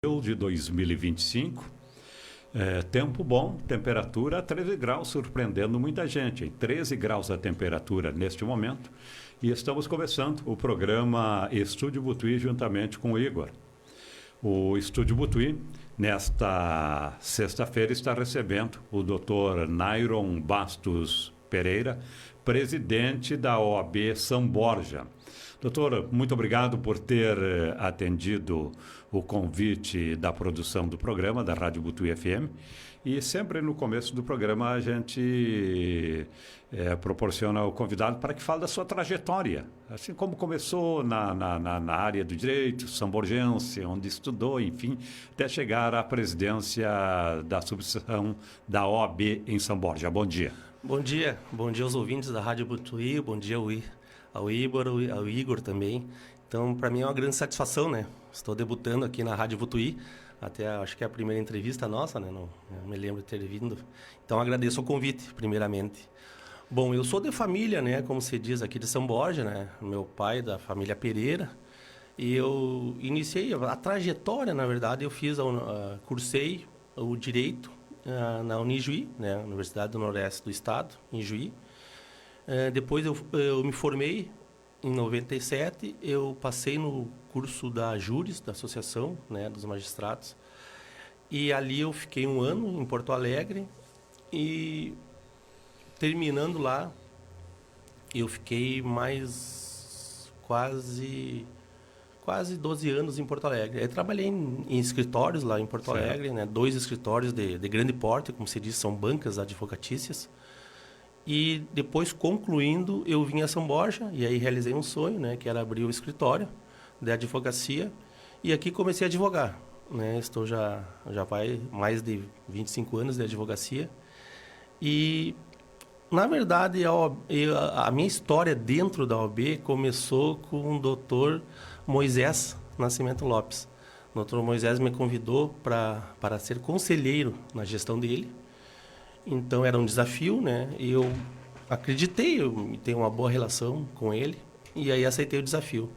de 2025. Tempo bom, temperatura 13 graus, surpreendendo muita gente. 13 graus a temperatura neste momento. E estamos começando o programa Estúdio Butuí juntamente com o Igor. O Estúdio Butuí, nesta sexta-feira, está recebendo o Dr. Nairon Bastos Pereira, presidente da OAB São Borja. Doutor, muito obrigado por ter atendido o convite da produção do programa, da Rádio Butuí FM. E sempre no começo do programa a gente proporciona ao convidado para que fale da sua trajetória. Assim como começou na área do direito, samborgense, onde estudou, enfim, até chegar à presidência da subseção da OAB em São Borja. Bom dia. Bom dia aos ouvintes da Rádio Butuí, bom dia ao Igor também. Então, para mim é uma grande satisfação, né? Estou debutando aqui na Rádio Butuí, até acho que é a primeira entrevista nossa, né? Não me lembro de ter vindo. Então, agradeço o convite, primeiramente. Bom, eu sou de família, né? Como se diz aqui de São Borja, né? Meu pai da família Pereira. E eu iniciei a trajetória, na verdade, eu cursei o Direito na Unijuí, né? Universidade do Noroeste do Estado, em Juí. Depois eu me formei em 97, eu passei no curso da Júris, da Associação, né, dos Magistrados, e ali eu fiquei 1 ano em Porto Alegre, e terminando lá, eu fiquei mais quase 12 anos em Porto Alegre. Eu trabalhei em escritórios lá em Porto Alegre, né, 2 escritórios de grande porte, como se diz, são bancas advocatícias. E depois, concluindo, eu vim a São Borja e aí realizei um sonho, né, que era abrir o escritório de advocacia. E aqui comecei a advogar, né? Estou já vai mais de 25 anos de advocacia. E, na verdade, a minha história dentro da OAB começou com o Dr. Moisés Nascimento Lopes. O Dr. Moisés me convidou para ser conselheiro na gestão dele. Então, era um desafio, né? E eu acreditei, eu tenho uma boa relação com ele, e aí aceitei o desafio.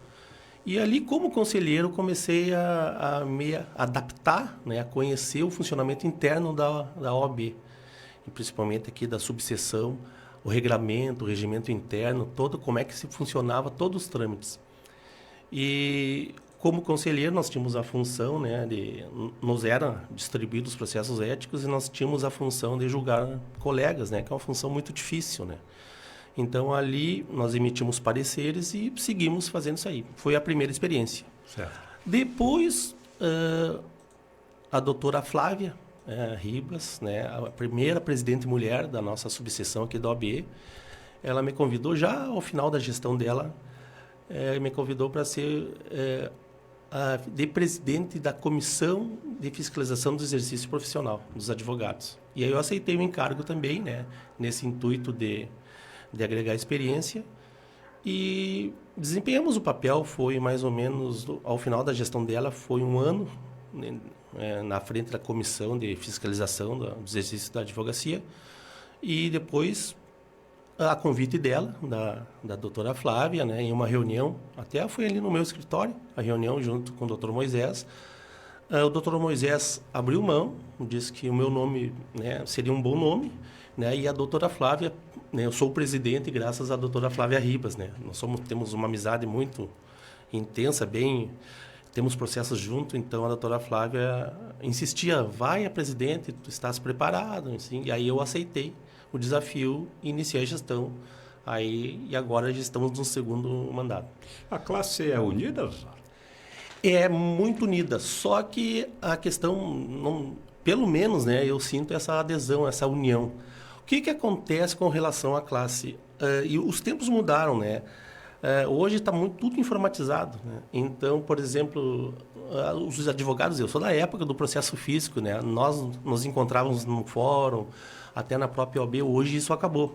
E ali, como conselheiro, comecei a me adaptar, né? A conhecer o funcionamento interno da OAB, e principalmente aqui da subseção, o regramento, o regimento interno, como é que se funcionava, todos os trâmites. E como conselheiro, nós tínhamos a função, né, nos eram distribuídos os processos éticos e nós tínhamos a função de julgar colegas, né, que é uma função muito difícil, né. Então, ali, nós emitimos pareceres e seguimos fazendo isso aí. Foi a primeira experiência. Certo. Depois, a doutora Flávia Ribas, né, a primeira presidente mulher da nossa subseção aqui da OAB, ela me convidou, já ao final da gestão dela, me convidou para ser de presidente da Comissão de Fiscalização do Exercício Profissional dos Advogados. E aí eu aceitei o encargo também, né, nesse intuito de agregar experiência, e desempenhamos o papel. Foi mais ou menos, ao final da gestão dela, foi 1 ano na frente da Comissão de Fiscalização do Exercício da Advocacia, e depois, a convite dela, da doutora Flávia, né, em uma reunião, até foi ali no meu escritório, a reunião junto com o doutor Moisés. O doutor Moisés abriu mão, disse que o meu nome, né, seria um bom nome, né, e a doutora Flávia, né, eu sou o presidente graças à doutora Flávia Ribas, né, temos uma amizade muito intensa, temos processos juntos, então a doutora Flávia insistia, vai a presidente, tu estás preparado, assim, e aí eu aceitei o desafio e iniciei a gestão. E agora já estamos no 2º mandato. A classe é unida? É muito unida, só que a questão, pelo menos, né, eu sinto essa adesão, essa união. O que acontece com relação à classe? E os tempos mudaram, né? Hoje está tudo informatizado, né? Então, por exemplo, os advogados, eu sou da época do processo físico, né? Nós nos encontrávamos no fórum, até na própria OAB. Hoje isso acabou,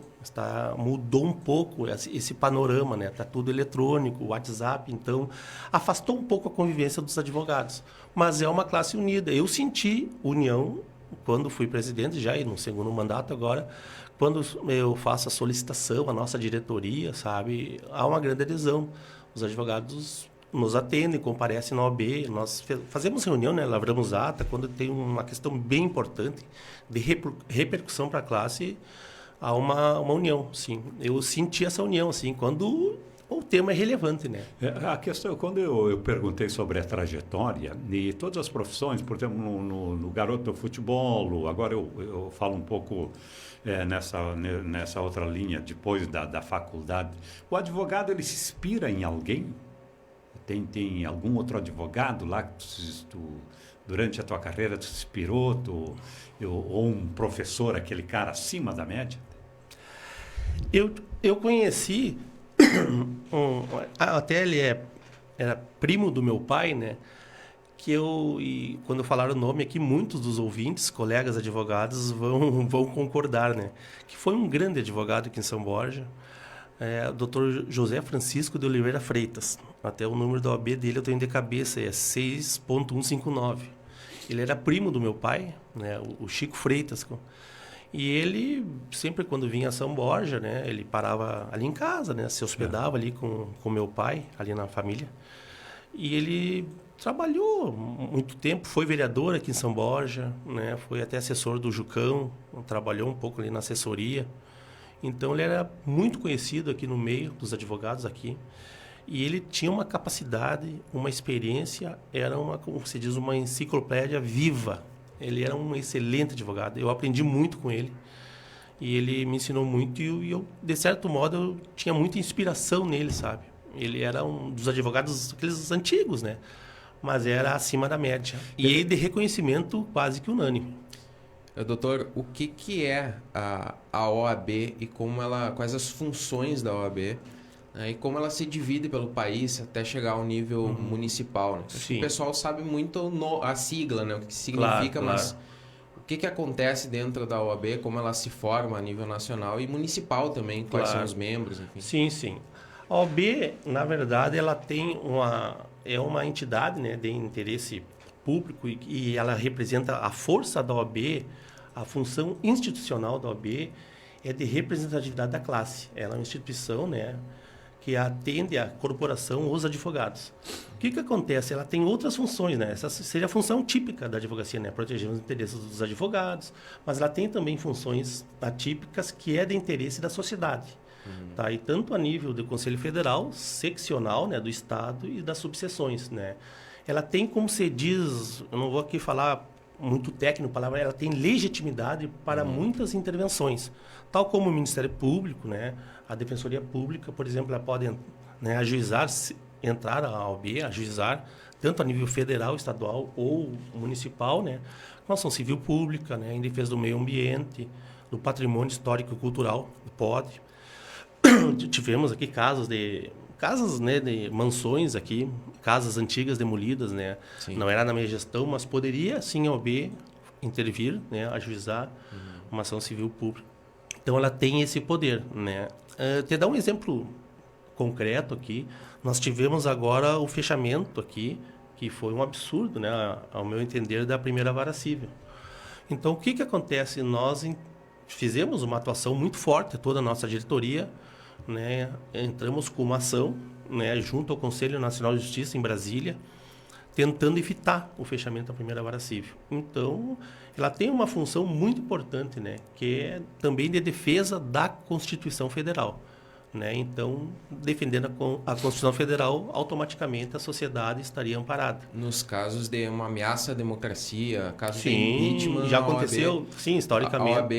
mudou um pouco esse panorama, né? Está tudo eletrônico, WhatsApp, então afastou um pouco a convivência dos advogados, mas é uma classe unida. Eu senti união quando fui presidente, já no 2º mandato agora, quando eu faço a solicitação à nossa diretoria, sabe, há uma grande adesão. Os advogados nos atendem, comparecem na OAB, nós fazemos reunião, né, lavramos ata, quando tem uma questão bem importante de repercussão para a classe, há uma união, sim. Eu senti essa união, assim, quando o tema é relevante, né? A questão, quando eu perguntei sobre a trajetória e todas as profissões, por exemplo, no garoto do futebol, agora eu falo um pouco nessa outra linha, depois da faculdade, o advogado, ele se inspira em alguém? Tem algum outro advogado lá que durante a tua carreira tu se inspirou, ou um professor, aquele cara acima da média? Eu conheci, até ele era primo do meu pai, né? E quando falaram o nome aqui, muitos dos ouvintes, colegas advogados, vão concordar, né? Que foi um grande advogado aqui em São Borja, o Dr. José Francisco de Oliveira Freitas. Até o número da OAB dele eu tenho de cabeça, é 6.159. Ele era primo do meu pai, né? O Chico Freitas. E ele, sempre quando vinha a São Borja, né? Ele parava ali em casa, né? Se hospedava ali com meu pai, ali na família. E ele trabalhou muito tempo, foi vereador aqui em São Borja, né? Foi até assessor do Jucão, trabalhou um pouco ali na assessoria. Então, ele era muito conhecido aqui no meio dos advogados aqui. E ele tinha uma capacidade, uma experiência, era como se diz, uma enciclopédia viva. Ele era um excelente advogado. Eu aprendi muito com ele. E ele me ensinou muito e eu, de certo modo, eu tinha muita inspiração nele, sabe? Ele era um dos advogados, aqueles antigos, né? Mas era acima da média. E de reconhecimento quase que unânime. Doutor, o que é a OAB e quais as funções da OAB, né, e como ela se divide pelo país até chegar ao nível municipal? Né? O pessoal sabe muito a sigla, né, o que significa, claro. Mas o que acontece dentro da OAB, como ela se forma a nível nacional e municipal também, quais são os membros, enfim. Sim. A OAB, na verdade, ela tem uma entidade, né, de interesse público e ela representa a força da OAB. A função institucional da OAB é de representatividade da classe. Ela é uma instituição, né, que atende a corporação, os advogados. O que acontece? Ela tem outras funções, né? Essa seria a função típica da advocacia, né? Proteger os interesses dos advogados, mas ela tem também funções atípicas que é de interesse da sociedade. Tá? E tanto a nível do Conselho Federal, seccional, né, do Estado e das subseções, né? Ela tem, como se diz, eu não vou aqui falar muito técnico, palavra, ela tem legitimidade para muitas intervenções, tal como o Ministério Público, né, a Defensoria Pública, por exemplo, ela pode, né, ajuizar, entrar a OAB, ajuizar, tanto a nível federal, estadual ou municipal, né, com ação civil pública, né, em defesa do meio ambiente, do patrimônio histórico e cultural, pode. Tivemos aqui casos, né, de mansões aqui, casas antigas demolidas, né? Sim. Não era na minha gestão, mas poderia sim a OAB intervir, né, ajuizar uma ação civil pública. Então ela tem esse poder, né? Te dar um exemplo concreto aqui, nós tivemos agora o fechamento aqui, que foi um absurdo, né, ao meu entender, da primeira vara civil. Então o que acontece? Nós fizemos uma atuação muito forte, toda a nossa diretoria, né, entramos com uma ação, né, junto ao Conselho Nacional de Justiça em Brasília, tentando evitar o fechamento da primeira vara civil. Então, ela tem uma função muito importante, né, que é também de defesa da Constituição Federal. Né? Então, defendendo a Constituição Federal, automaticamente a sociedade estaria amparada. Nos casos de uma ameaça à democracia, casos de impeachment... já aconteceu, OAB, sim, historicamente. A OAB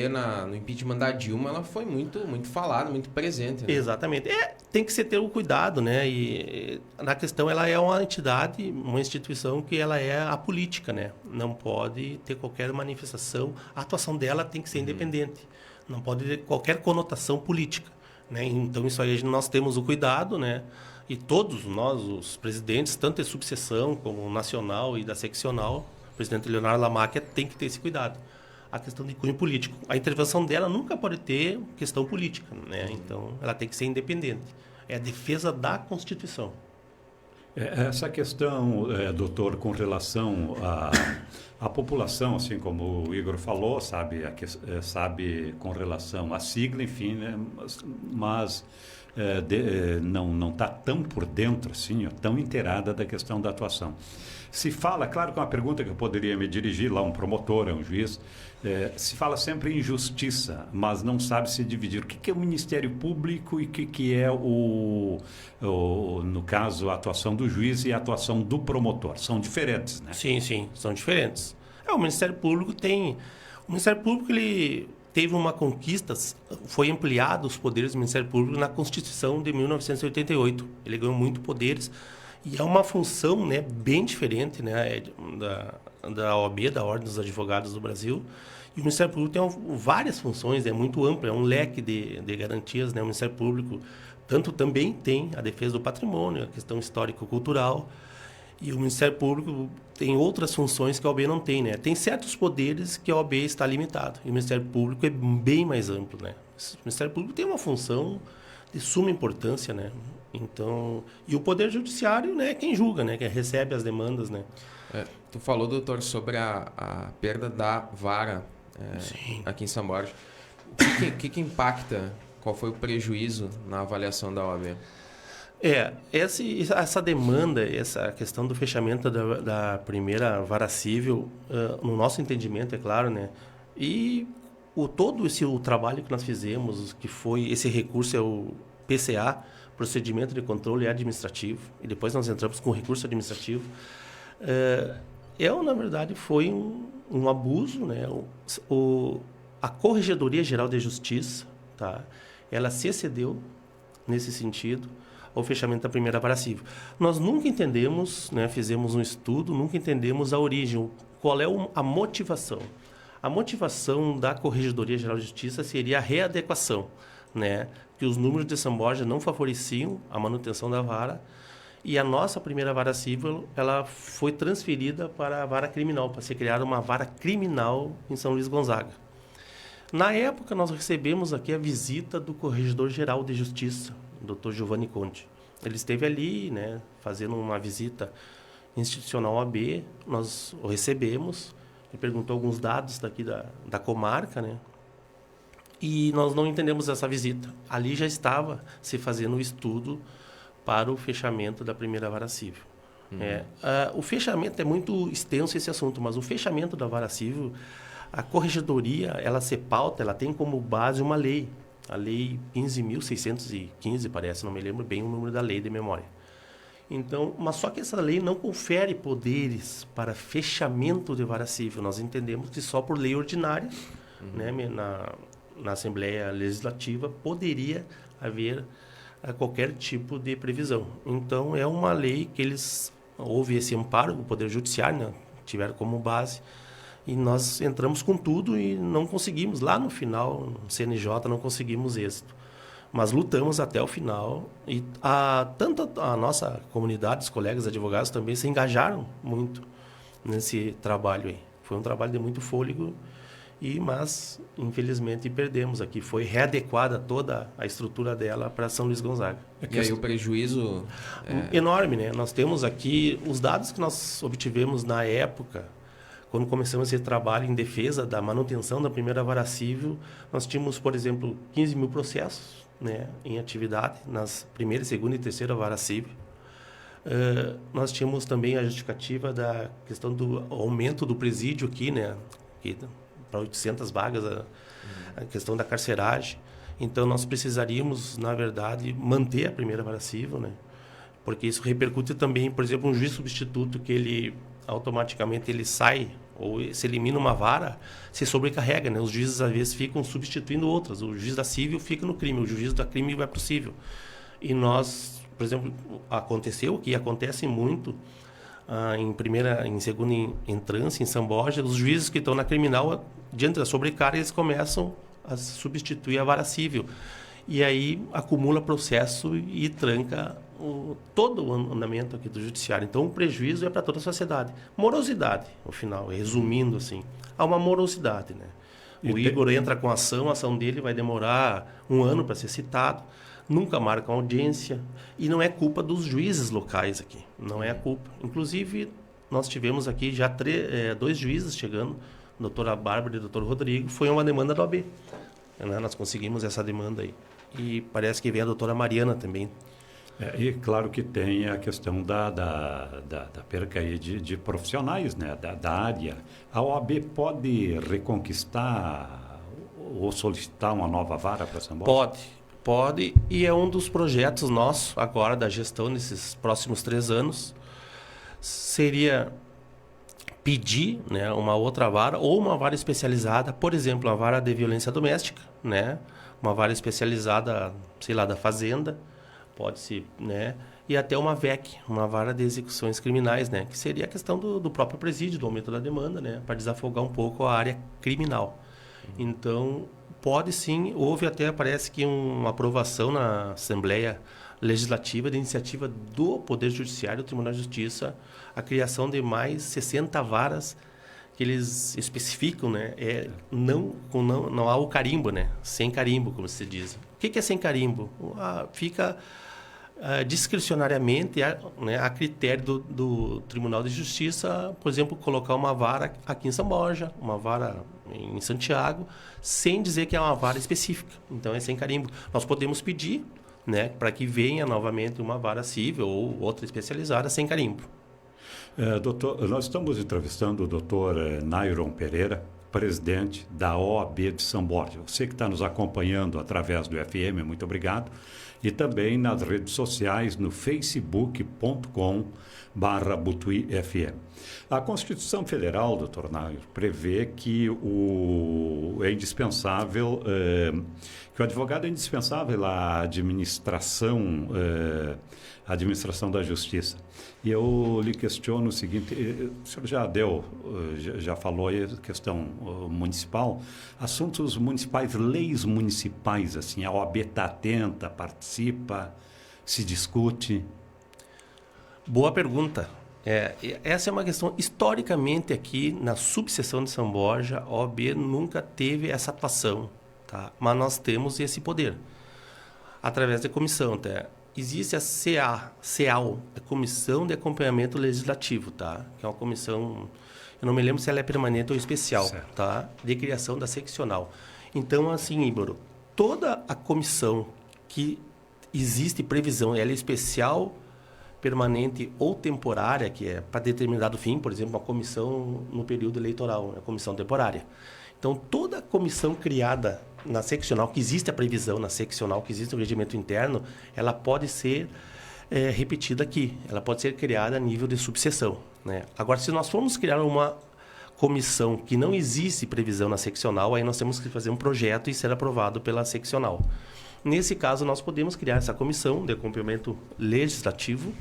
no impeachment da Dilma, ela foi muito falada, muito presente. Né? Exatamente. Tem que se ter o cuidado, né? E na questão, ela é uma entidade, uma instituição que ela é apolítica, né? Não pode ter qualquer manifestação. A atuação dela tem que ser independente. Não pode ter qualquer conotação política. Né? Então, isso aí nós temos o cuidado, né? E todos nós, os presidentes, tanto de subseção como nacional e da seccional, o presidente Leonardo Lamacchia tem que ter esse cuidado. A questão de cunho político. A intervenção dela nunca pode ter questão política, né? Então, ela tem que ser independente. É a defesa da Constituição. Essa questão, doutor, com relação à população, assim como o Igor falou, sabe com relação à sigla, enfim, né, mas não está tão por dentro, assim, tão inteirada da questão da atuação. Se fala, claro que é uma pergunta que eu poderia me dirigir lá, um promotor, um juiz, se fala sempre em justiça, mas não sabe se dividir. O que é o Ministério Público e o que é, no caso, a atuação do juiz e a atuação do promotor? São diferentes, né? Sim, são diferentes. O Ministério Público ele teve uma conquista, foi ampliado os poderes do Ministério Público na Constituição de 1988. Ele ganhou muito poderes e é uma função, né, bem diferente, né, da OAB, da Ordem dos Advogados do Brasil. E o Ministério Público tem várias funções, é muito amplo, é um leque de garantias, né? O Ministério Público também tem a defesa do patrimônio, a questão histórico-cultural. E o Ministério Público tem outras funções que a OAB não tem, né? Tem certos poderes que a OAB está limitado. E o Ministério Público é bem mais amplo, né? O Ministério Público tem uma função de suma importância, né? Então, e o Poder Judiciário, né, é quem julga, né, quem recebe as demandas, né? Tu falou, doutor, sobre a perda da vara aqui em São Borja. O que impacta? Qual foi o prejuízo na avaliação da OAB? Essa demanda, essa questão do fechamento da primeira vara civil, no nosso entendimento, é claro, né? E o trabalho que nós fizemos, que foi esse recurso, é o PCA, Procedimento de Controle Administrativo, e depois nós entramos com o recurso administrativo, na verdade, foi um abuso, né? A Corregedoria Geral de Justiça, tá? Ela se excedeu nesse sentido ao fechamento da primeira vara civil. Nós nunca entendemos, né, fizemos um estudo, nunca entendemos a origem, qual é a motivação. A motivação da Corregedoria Geral de Justiça seria a readequação, né, que os números de São Borja não favoreciam a manutenção da vara, e a nossa primeira vara civil ela foi transferida para a vara criminal, para ser criada uma vara criminal em São Luís Gonzaga. Na época, nós recebemos aqui a visita do Corregedor-Geral de Justiça, Dr. Giovanni Conte. Ele esteve ali, né, fazendo uma visita institucional AB, nós o recebemos, ele perguntou alguns dados daqui da comarca, né, e nós não entendemos essa visita. Ali já estava se fazendo o estudo para o fechamento da primeira vara civil. O fechamento é muito extenso esse assunto, mas o fechamento da vara civil, a corregedoria, ela se pauta, ela tem como base uma lei, a Lei 15.615, parece, não me lembro bem o número da lei de memória. Então, mas só que essa lei não confere poderes para fechamento de vara civil. Nós entendemos que só por lei ordinária, né, na Assembleia Legislativa, poderia haver qualquer tipo de previsão. Então, é uma lei que houve esse amparo do Poder Judiciário, né, tiveram como base, e nós entramos com tudo e não conseguimos. Lá no final, no CNJ, não conseguimos êxito. Mas lutamos até o final. E tanto a nossa comunidade, os colegas advogados também se engajaram muito nesse trabalho aí. Foi um trabalho de muito fôlego, mas infelizmente perdemos aqui. Foi readequada toda a estrutura dela para São Luís Gonzaga. E aí o prejuízo... enorme, né? Nós temos aqui os dados que nós obtivemos na época. Quando começamos esse trabalho em defesa da manutenção da primeira vara civil, nós tínhamos, por exemplo, 15 mil processos, né, em atividade nas primeira, segunda e terceira vara civil. Nós tínhamos também a justificativa da questão do aumento do presídio aqui, né, para 800 vagas, a questão da carceragem. Então, nós precisaríamos, na verdade, manter a primeira vara civil, né, porque isso repercute também, por exemplo, um juiz substituto que ele automaticamente ele sai ou se elimina uma vara, se sobrecarrega, né? Os juízes às vezes ficam substituindo outras. O juiz da civil fica no crime, o juiz da crime vai para o civil. E nós, por exemplo, aconteceu, que acontece muito em primeira, em segunda entrância, em São Borja, os juízes que estão na criminal, diante da sobrecarga, eles começam a substituir a vara civil. E aí acumula processo e tranca todo o andamento aqui do judiciário. Então, o prejuízo é para toda a sociedade. Morosidade, no final, resumindo assim. Há uma morosidade, né? O Igor entra com a ação dele vai demorar 1 ano para ser citado, nunca marca uma audiência, e não é culpa dos juízes locais aqui, não é a culpa. Inclusive, nós tivemos aqui já 2 juízes chegando, a doutora Bárbara e o doutor Rodrigo, foi uma demanda da OAB. Né? Nós conseguimos essa demanda aí. e parece que vem a doutora Mariana também. E claro que tem a questão da perca aí de profissionais, né, da área. A OAB pode reconquistar ou solicitar uma nova vara para São Borja? Pode, e é um dos projetos nossos agora da gestão nesses próximos 3 anos, seria pedir, né, uma outra vara ou uma vara especializada, por exemplo, uma vara de violência doméstica, né, uma vara especializada, sei lá, da fazenda, pode-se, né, e até uma VEC, uma vara de execuções criminais, né, que seria a questão do próprio presídio, do aumento da demanda, né, para desafogar um pouco a área criminal. Então, pode sim, houve até, parece que uma aprovação na Assembleia Legislativa de iniciativa do Poder Judiciário, do Tribunal de Justiça, a criação de mais 60 varas que eles especificam, né? Não há o carimbo, né? Sem carimbo, como se diz. O que é sem carimbo? Fica discricionariamente, né, a critério do Tribunal de Justiça, por exemplo, colocar uma vara aqui em São Borja, uma vara em Santiago, sem dizer que é uma vara específica. Então, é sem carimbo. Nós podemos pedir, né, para que venha novamente uma vara civil ou outra especializada sem carimbo. Doutor, nós estamos entrevistando o doutor Nairon Pereira, presidente da OAB de São Borja. Você que está nos acompanhando através do FM, muito obrigado. E também nas redes sociais, no facebook.com/ButuiFM. A Constituição Federal, doutor Nair, prevê que é indispensável, que o advogado é indispensável à administração da justiça. E eu lhe questiono o seguinte, o senhor já falou aí a questão municipal, assuntos municipais, leis municipais, assim, a OAB está atenta, participa, se discute? Boa pergunta. Essa é uma questão, historicamente aqui na subseção de São Borja, a OAB nunca teve essa atuação, tá? Mas nós temos esse poder, através da comissão, tá? Existe a CEAL, a Comissão de Acompanhamento Legislativo, tá? Que é uma comissão, eu não me lembro se ela é permanente ou especial, certo, tá? De criação da seccional. Então, assim, Íbaro, toda a comissão que existe previsão, ela é especial, permanente ou temporária, que é para determinado fim, por exemplo, uma comissão no período eleitoral, uma comissão temporária. Então, toda a comissão criada na seccional, que existe a previsão na seccional, que existe o regimento interno, ela pode ser repetida aqui. Ela pode ser criada a nível de subseção, né? Agora, se nós formos criar uma comissão que não existe previsão na seccional, aí nós temos que fazer um projeto e ser aprovado pela seccional. Nesse caso, nós podemos criar essa comissão de acompanhamento legislativo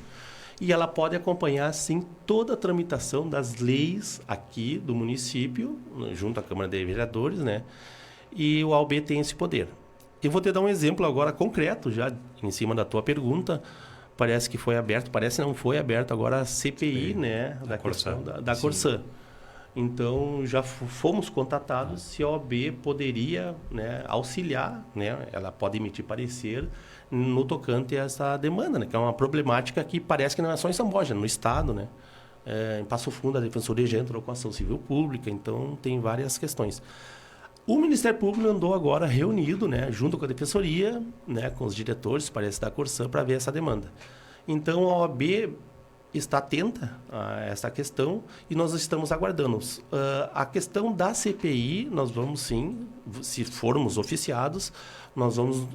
e ela pode acompanhar, sim, toda a tramitação das leis aqui do município, junto à Câmara de Vereadores, né? E o OAB tem esse poder. Eu vou te dar um exemplo agora concreto, já em cima da tua pergunta. Parece que foi aberto, parece que não foi aberto agora a CPI, né? Da questão da Corsã. Então, já fomos contatados se a OAB poderia, né, auxiliar, né? Ela pode emitir parecer no tocante a essa demanda, né? Que é uma problemática que parece que não é só em São Borja, no Estado, né? Em Passo Fundo, a Defensoria já entrou com ação civil pública, então tem várias questões. O Ministério Público andou agora reunido, né, junto com a Defensoria, né, com os diretores, parece, da Corsã, para ver essa demanda. Então, a OAB está atenta a essa questão e nós estamos aguardando. A questão da CPI, nós vamos sim, se formos oficiados, nós vamos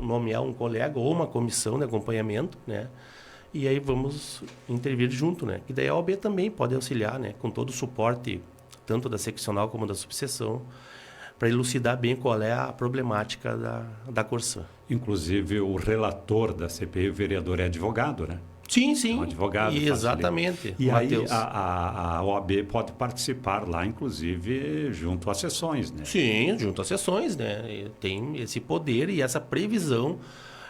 nomear um colega ou uma comissão de acompanhamento, né, e aí vamos intervir junto, né, e daí a OAB também pode auxiliar, né, com todo o suporte, tanto da seccional como da subseção, para elucidar bem qual é a problemática da Corsã. Inclusive, o relator da CPI, o vereador, é advogado, né? Sim, sim. Um advogado. Exatamente. E Mateus. Aí a OAB pode participar lá, inclusive, junto às sessões, né? Sim, junto às sessões, né? Tem esse poder e essa previsão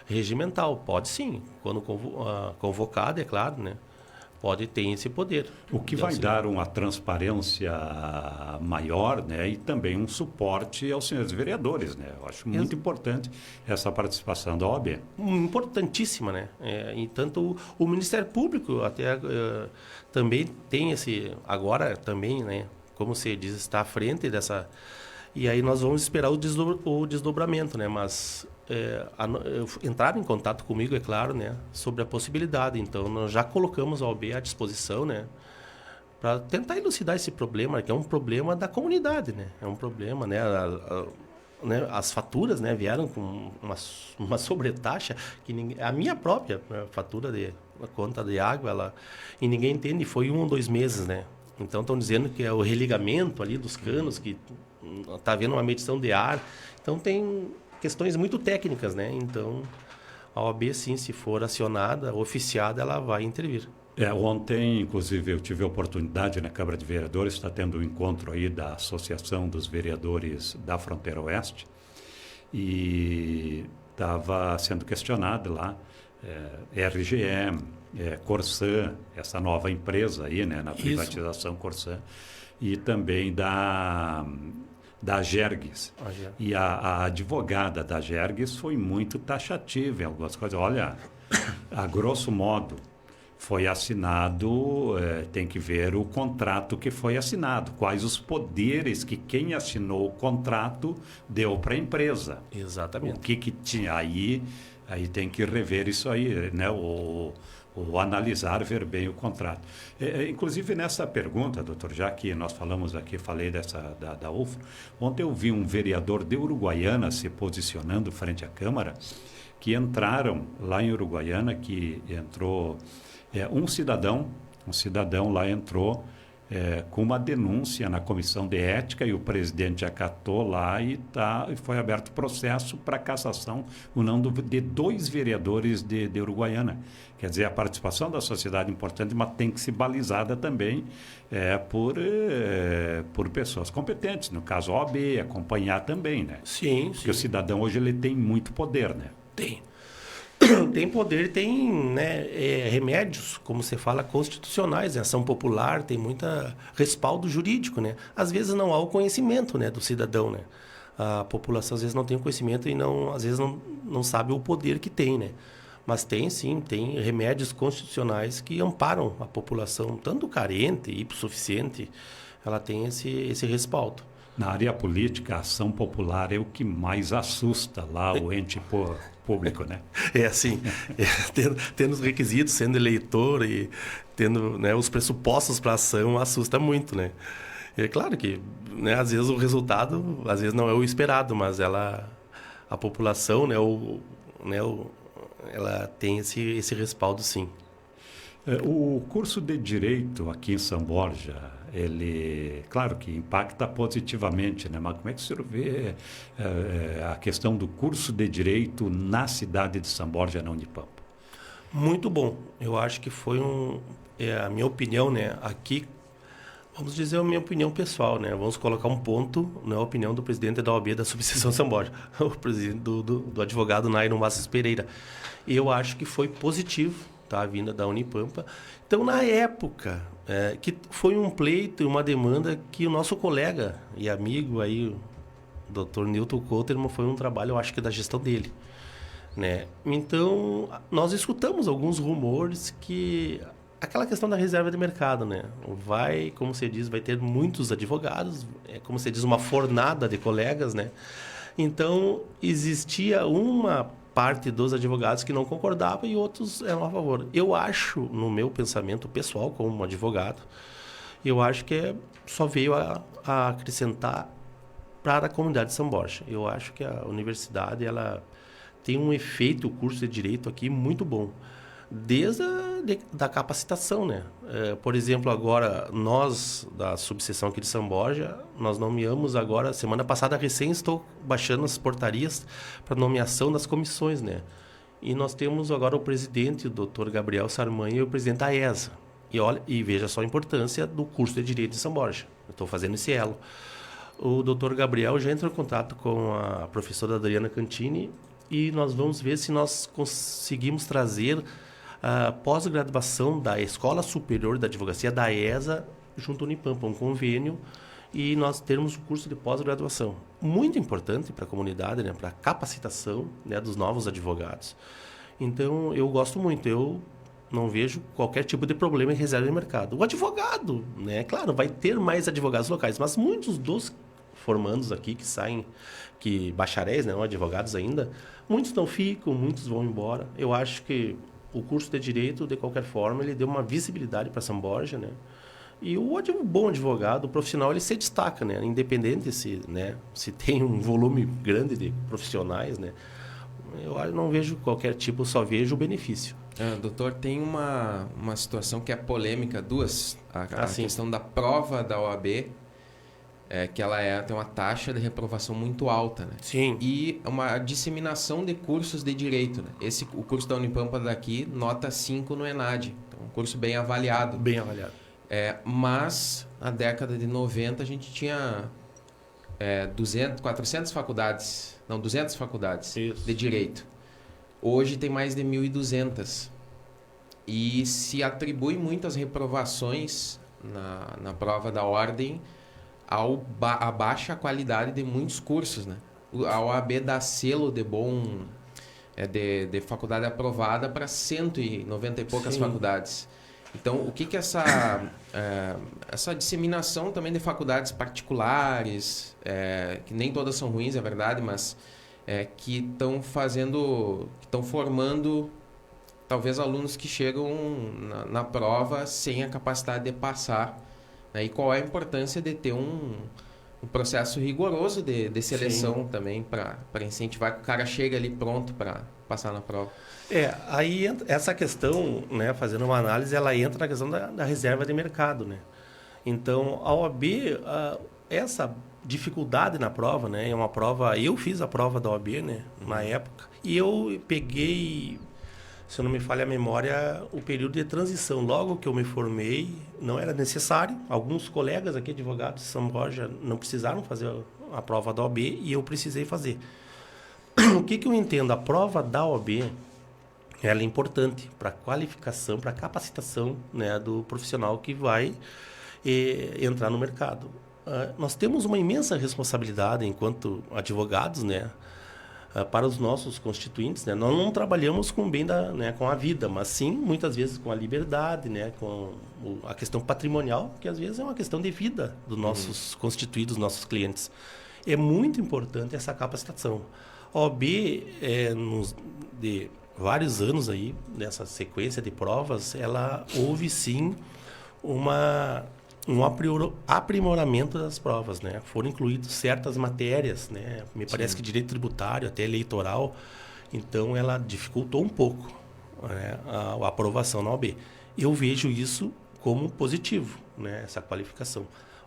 regimental. Pode sim, quando convocado, é claro, né? Pode ter esse poder. O que vai dar uma transparência maior, né? E também um suporte aos senhores vereadores, né? Eu acho muito importante essa participação da OAB. Importantíssima, né? E tanto o Ministério Público até também tem esse... Agora também, né? Como se diz, está à frente dessa... E aí nós vamos esperar o desdobramento, né? Mas entraram em contato comigo, é claro, né, sobre a possibilidade. Então, nós já colocamos a OAB à disposição, né, para tentar elucidar esse problema, que é um problema da comunidade, né? É um problema, né? Né? As faturas, né, vieram com uma sobretaxa que a minha própria, né, fatura de a conta de água, e ninguém entende, foi 1 ou 2 meses, né? Então estão dizendo que é o religamento ali dos canos, que está havendo uma medição de ar. Então tem questões muito técnicas, né? Então a OAB, sim, se for acionada, oficiada, ela vai intervir. Ontem, inclusive, eu tive a oportunidade na Câmara de Vereadores, está tendo um encontro aí da Associação dos Vereadores da Fronteira Oeste, e estava sendo questionado lá, RGE, Corsã, essa nova empresa aí, né, na privatização Corsã, e também da Gergues. E a advogada da Gergues foi muito taxativa em algumas coisas. Olha, a grosso modo, foi assinado, tem que ver o contrato que foi assinado, quais os poderes que quem assinou o contrato deu para a empresa. Exatamente. O que tinha aí tem que rever isso aí, né? O analisar, ver bem o contrato. Inclusive nessa pergunta, doutor, já que nós falamos aqui, falei da UFRO, ontem eu vi um vereador de Uruguaiana se posicionando frente à Câmara, que entraram lá em Uruguaiana, que entrou... um cidadão lá entrou com uma denúncia na comissão de ética, e o presidente acatou lá e foi aberto processo para cassação de 2 vereadores de Uruguaiana. Quer dizer, a participação da sociedade é importante, mas tem que ser balizada também por pessoas competentes. No caso, a OAB, acompanhar também, né? Sim. Porque o cidadão hoje ele tem muito poder, né? Tem poder, tem, né, remédios, como você fala, constitucionais, né? Ação popular, tem muito respaldo jurídico, né? Às vezes não há o conhecimento, né, do cidadão, né? A população às vezes não tem o conhecimento e às vezes não sabe o poder que tem, né? Mas tem remédios constitucionais que amparam a população, tanto carente e hipossuficiente, ela tem esse respaldo. Na área política, a ação popular é o que mais assusta lá o ente público, né? Tendo os requisitos, sendo eleitor e tendo, né, os pressupostos para a ação, assusta muito, né? É claro que, né, às vezes o resultado, às vezes não é o esperado, mas a população, né, ela tem esse respaldo, sim. O curso de Direito aqui em São Borja, ele, claro que impacta positivamente, né? Mas como é que o senhor vê a questão do curso de Direito na cidade de São Borja, na Unipampa? Muito bom. Eu acho que foi a minha opinião, né? Aqui, vamos dizer a minha opinião pessoal, né? Vamos colocar um ponto na opinião do presidente da OAB da Subseção São Borja, o presidente do advogado Nairon Bastos Pereira. Eu acho que foi positivo, tá, a vinda da Unipampa. Então, na época, que foi um pleito e uma demanda que o nosso colega e amigo aí, o Dr. Newton Couterman, foi um trabalho, eu acho que da gestão dele, né? Então, nós escutamos alguns rumores que aquela questão da reserva de mercado, né? Como você diz, vai ter muitos advogados, como você diz, uma fornada de colegas, né? Então, existia uma parte dos advogados que não concordava e outros eram a favor. Eu acho, no meu pensamento pessoal, como advogado, eu acho que só veio a acrescentar para a comunidade de São Borja. Eu acho que a universidade ela tem um efeito, o curso de Direito aqui, muito bom. Desde da capacitação, né? Por exemplo, agora, nós, da subseção aqui de São Borja, nós nomeamos agora, semana passada, recém estou baixando as portarias para nomeação das comissões, né? E nós temos agora o presidente, o Dr. Gabriel Sarmanha, e o presidente da ESA. E veja só a importância do curso de Direito de São Borja. Eu estou fazendo esse elo. O Dr. Gabriel já entrou em contato com a professora Adriana Cantini e nós vamos ver se nós conseguimos trazer a pós-graduação da Escola Superior da Advocacia, da ESA, junto ao Unipampa, um convênio, e nós termos um curso de pós-graduação. Muito importante para a comunidade, né, para a capacitação, né, dos novos advogados. Então, eu gosto muito, eu não vejo qualquer tipo de problema em reserva de mercado. O advogado, né, claro, vai ter mais advogados locais, mas muitos dos formandos aqui que saem que bacharéis, né, não advogados ainda, muitos não ficam, muitos vão embora. Eu acho que o curso de Direito, de qualquer forma, ele deu uma visibilidade para São Borja, né? E o bom advogado, o profissional, ele se destaca, né? Independente se tem um volume grande de profissionais, né? Eu não vejo qualquer tipo, só vejo o benefício. Doutor, tem uma situação que é polêmica, duas. A questão da prova da OAB, que ela tem uma taxa de reprovação muito alta, né? Sim. E uma disseminação de cursos de direito, né? O curso da Unipampa daqui, nota 5 no ENAD. Então, um curso bem avaliado. Bem avaliado. Mas, na década de 90, a gente tinha 200 faculdades Isso. de direito. Hoje tem mais de 1.200. E se atribui muitas reprovações na prova da ordem à baixa qualidade de muitos cursos, né? A OAB dá selo de bom de faculdade aprovada para 190 e poucas faculdades. Então, o que essa disseminação também de faculdades particulares, que nem todas são ruins, é verdade, mas que estão formando talvez alunos que chegam na prova sem a capacidade de passar, né? E qual é a importância de ter um processo rigoroso de seleção também para incentivar que o cara chegue ali pronto para passar na prova. Aí essa questão, né, fazendo uma análise, ela entra na questão da reserva de mercado, né? Então, a OAB, essa dificuldade na prova, né, é uma prova, eu fiz a prova da OAB, né, na época, e eu peguei, se eu não me falha a memória, o período de transição. Logo que eu me formei, não era necessário. Alguns colegas aqui, advogados de São Borja, não precisaram fazer a prova da OAB e eu precisei fazer. O que eu entendo? A prova da OAB, ela é importante para a qualificação, para a capacitação, né, do profissional que vai entrar no mercado. Nós temos uma imensa responsabilidade enquanto advogados, né, para os nossos constituintes, né? Nós não trabalhamos com com a vida, mas sim, muitas vezes, com a liberdade, né? Com a questão patrimonial, que às vezes é uma questão de vida dos nossos constituídos, dos nossos clientes. É muito importante essa capacitação. A OAB, de vários anos aí, nessa sequência de provas, houve sim um aprimoramento das provas, né? Foram incluídas certas matérias, né? Me parece que direito tributário, até eleitoral, então ela dificultou um pouco, né, a aprovação na OAB. Eu vejo isso como positivo, né, essa qualificação.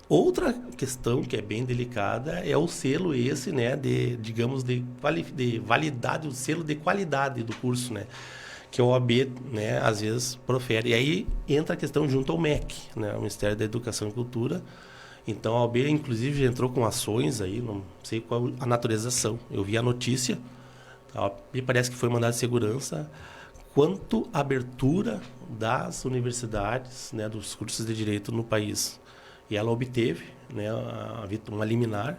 Outra questão que é bem delicada é o selo né, de validade, o selo de qualidade do curso, né? Que a OAB, né, às vezes profere. E aí entra a questão junto ao MEC, né, o Ministério da Educação e Cultura. Então, a OAB, inclusive, entrou com ações aí, não sei qual a naturalização. Eu vi a notícia, me parece que foi mandado de segurança, quanto à abertura das universidades, né, dos cursos de direito no país. E ela obteve, né, uma liminar.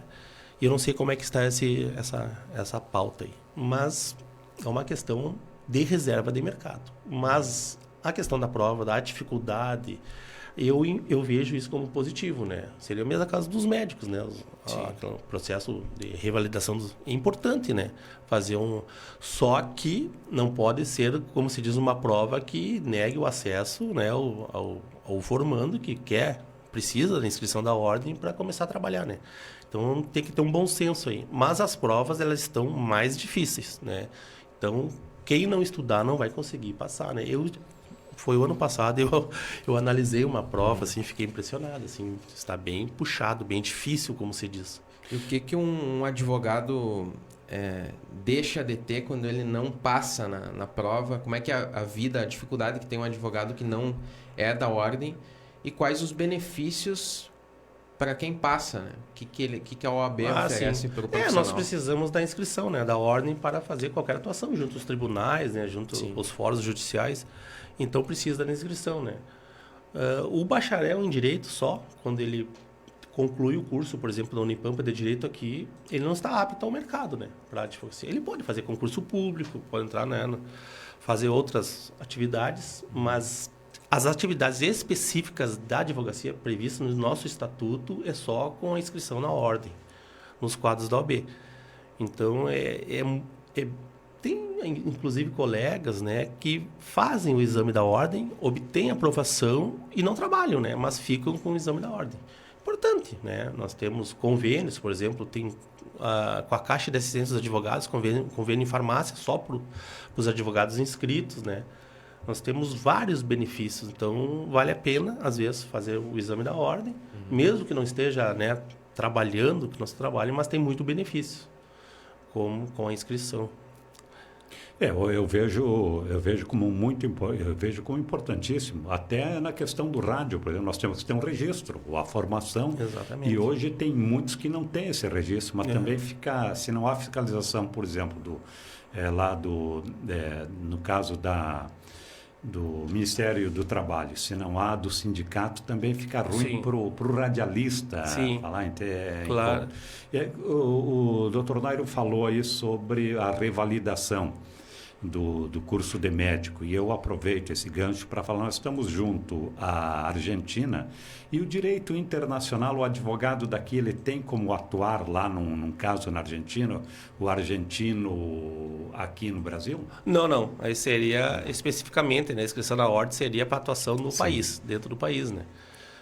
E eu não sei como é que está essa pauta aí. Mas é uma questão de reserva de mercado. Mas a questão da prova, da dificuldade, eu vejo isso como positivo, né? Seria o mesmo caso dos médicos, né? O processo de revalidação é importante, né? Só que não pode ser, como se diz, uma prova que negue o acesso, né, ao formando que precisa da inscrição da ordem para começar a trabalhar, né? Então tem que ter um bom senso aí. Mas as provas, elas estão mais difíceis, né? Então, quem não estudar não vai conseguir passar, né? Foi o ano passado, eu analisei uma prova, assim, fiquei impressionado, assim, está bem puxado, bem difícil, como se diz. E o que um advogado deixa de ter quando ele não passa na prova? Como é que é a dificuldade que tem um advogado que não é da ordem e quais os benefícios para quem passa, né? O que a OAB oferece para o profissional? Nós precisamos da inscrição, né, da ordem para fazer qualquer atuação junto aos tribunais, né, junto aos fóruns judiciais. Então, precisa da inscrição, né? O bacharel em Direito só, quando ele conclui o curso, por exemplo, da Unipampa de Direito aqui, ele não está apto ao mercado, né, para advocacia. Ele pode fazer concurso público, pode entrar, né, fazer outras atividades, mas as atividades específicas da advocacia previstas no nosso estatuto é só com a inscrição na ordem, nos quadros da OAB. Então, tem, inclusive, colegas, né, que fazem o exame da ordem, obtêm aprovação e não trabalham, né, mas ficam com o exame da ordem. Importante, né? Nós temos convênios, por exemplo, com a Caixa de Assistência dos Advogados, convênio em farmácia só para os advogados inscritos, né? Nós temos vários benefícios, então vale a pena, às vezes, fazer o exame da ordem, mesmo que não esteja, né, trabalhando, que não se trabalhe, mas tem muito benefício com a inscrição. Eu vejo como importantíssimo, até na questão do rádio, por exemplo, nós temos que ter um registro, a formação. Exatamente. E hoje tem muitos que não têm esse registro, mas também se não há fiscalização, por exemplo, no caso do Ministério do Trabalho, se não há do sindicato, também fica ruim para o radialista. Sim, falar. claro. O Dr. Nairo falou aí sobre a revalidação do curso de médico, e eu aproveito esse gancho para falar, nós estamos junto à Argentina, e o direito internacional, o advogado daqui, ele tem como atuar lá num caso na Argentina, o argentino aqui no Brasil? Não. Aí seria especificamente, né, a inscrição na ordem seria para atuação no país, dentro do país, né?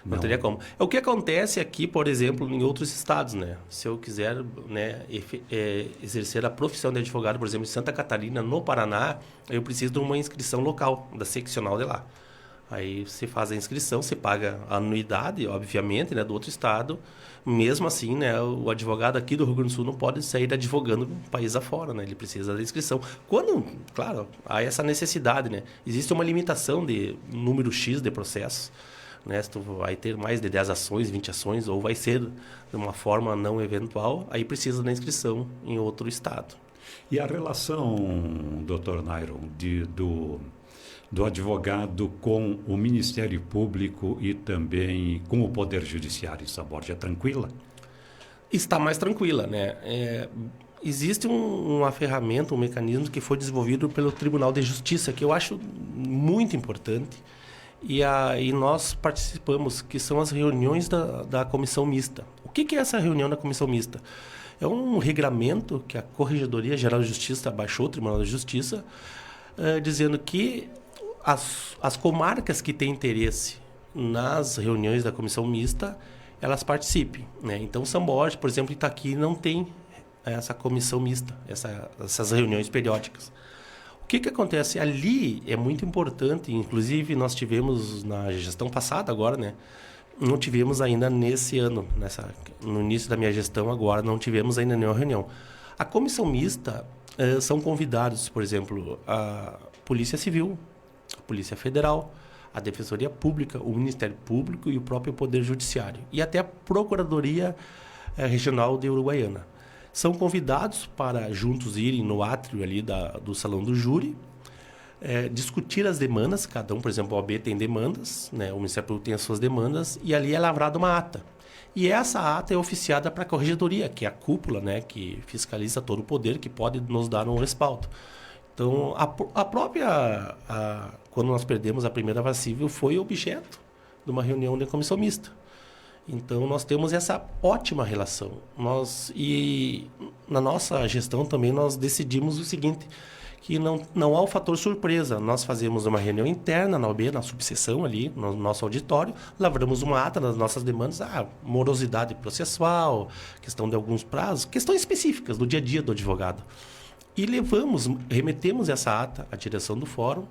Não teria como. É o que acontece aqui, por exemplo, em outros estados, né? Se eu quiser, né, exercer a profissão de advogado, por exemplo, em Santa Catarina, no Paraná, eu preciso de uma inscrição local, da seccional de lá. Aí você faz a inscrição, você paga a anuidade, obviamente, né, do outro estado. Mesmo assim, né, o advogado aqui do Rio Grande do Sul não pode sair advogando no país afora, né? Ele precisa da inscrição. Quando, claro, há essa necessidade, né? Existe uma limitação de número X de processos, né? Se tu vai ter mais de 10 ações, 20 ações, ou vai ser de uma forma não eventual, aí precisa da inscrição em outro estado. E a relação, Dr. Nairo, do advogado com o Ministério Público e também com o Poder Judiciário em Saborja, é tranquila? Está mais tranquila, né? Existe uma ferramenta, um mecanismo que foi desenvolvido pelo Tribunal de Justiça, que eu acho muito importante, e nós participamos, que são as reuniões da Comissão Mista. O que é essa reunião da Comissão Mista? É um regramento que a Corregedoria Geral de Justiça baixou, o Tribunal de Justiça, dizendo que as comarcas que têm interesse nas reuniões da Comissão Mista, elas participem, né? Então, São Borja, por exemplo, Itaqui não tem essa Comissão Mista, essas reuniões periódicas. O que acontece? Ali é muito importante, inclusive nós tivemos na gestão passada agora, né? Não tivemos ainda nesse ano, no início da minha gestão agora, não tivemos ainda nenhuma reunião. A Comissão Mista são convidados, por exemplo, a Polícia Civil, a Polícia Federal, a Defensoria Pública, o Ministério Público e o próprio Poder Judiciário. E até a Procuradoria Regional de Uruguaiana. São convidados para juntos irem no átrio ali do Salão do Júri, discutir as demandas, cada um, por exemplo, a OAB tem demandas, né? O Ministério Público tem as suas demandas, e ali é lavrada uma ata. E essa ata é oficiada para a Corregedoria, que é a cúpula, né? Que fiscaliza todo o poder, que pode nos dar um respaldo. Então, a própria... quando nós perdemos a primeira vara civil, foi objeto de uma reunião de comissão mista. Então, nós temos essa ótima relação. E na nossa gestão também nós decidimos o seguinte, que não há o fator surpresa. Nós fazemos uma reunião interna na OAB, na subseção ali, no nosso auditório, lavramos uma ata das nossas demandas, morosidade processual, questão de alguns prazos, questões específicas do dia a dia do advogado. E remetemos essa ata à direção do fórum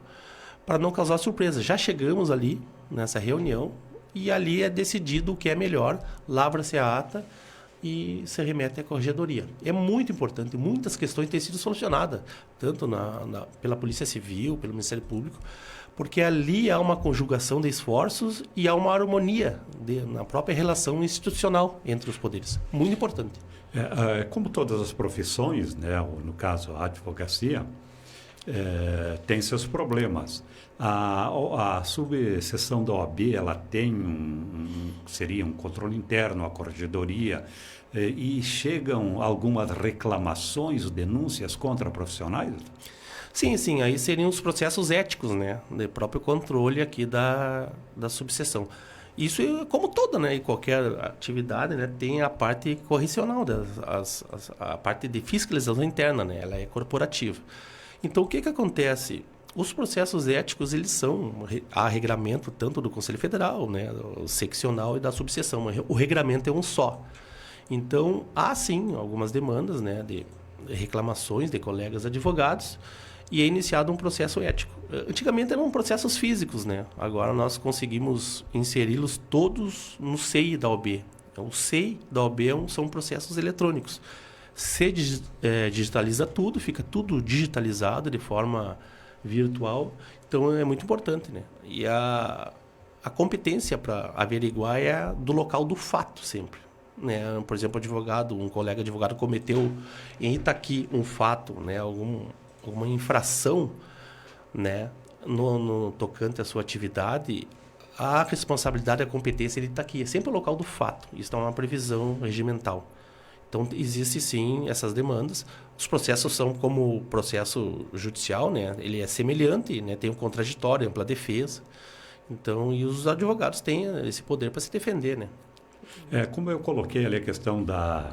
para não causar surpresa. Já chegamos ali nessa reunião e ali é decidido o que é melhor, lavra-se a ata e se remete à corregedoria. É muito importante, muitas questões têm sido solucionadas, tanto pela Polícia Civil, pelo Ministério Público, porque ali há uma conjugação de esforços e há uma harmonia na própria relação institucional entre os poderes. Muito importante. Como todas as profissões, né, no caso a advocacia, tem seus problemas. A subseção da OAB, ela tem seria um controle interno, a corregedoria, e chegam algumas reclamações, denúncias contra profissionais? Sim, aí seriam os processos éticos, né, de próprio controle aqui da subseção. Isso é como toda, né? E qualquer atividade, né? Tem a parte correcional, a parte de fiscalização interna, né? Ela é corporativa. Então, o que acontece? Os processos éticos, eles são a regramento tanto do Conselho Federal, né? O seccional e da subseção. O regramento é um só. Então, há sim algumas demandas, né? De reclamações de colegas advogados, e é iniciado um processo ético. Antigamente eram processos físicos, né? Agora nós conseguimos inseri-los todos no SEI da OAB. Então, o SEI da OAB são processos eletrônicos. Se digitaliza tudo, fica tudo digitalizado de forma virtual. Então é muito importante, né? E a competência para averiguar é do local do fato sempre. Né? Por exemplo, um colega advogado cometeu em Itaqui um fato, né? Alguma infração, né, no tocante à sua atividade, a responsabilidade e a competência está aqui. É sempre o local do fato. Isso é uma previsão regimental. Então, existe sim essas demandas. Os processos são como o processo judicial, né? Ele é semelhante, né? Tem um contraditório, ampla defesa. Então, e os advogados têm esse poder para se defender, né? Como eu coloquei ali a questão da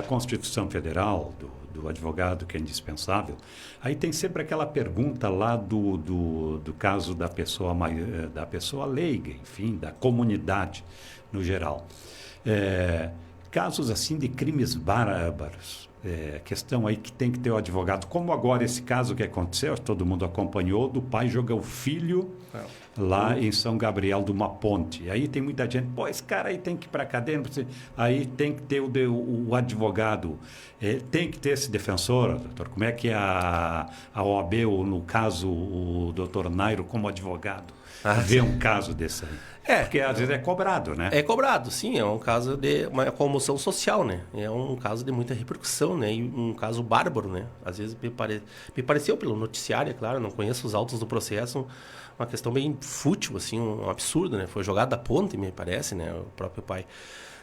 Constituição Federal, do advogado que é indispensável, aí tem sempre aquela pergunta lá do caso da pessoa leiga, enfim, da comunidade no geral. Casos assim de crimes bárbaros, questão aí que tem que ter o advogado, como agora esse caso que aconteceu, todo mundo acompanhou, do pai jogar o filho lá em São Gabriel de uma ponte. Aí tem muita gente, esse cara aí tem que ir para a cadeia, aí tem que ter o advogado, tem que ter esse defensor, doutor. Como é que a OAB, ou no caso o doutor Nairo, como advogado, vê um caso desse aí? Porque às vezes é cobrado, né? É cobrado, sim. É um caso de uma comoção social, né? É um caso de muita repercussão, né? E um caso bárbaro, né? Às vezes me pareceu pelo noticiário, é claro, não conheço os autos do processo, uma questão bem fútil, assim, um absurdo, né? Foi jogado da ponte, me parece, né? O próprio pai.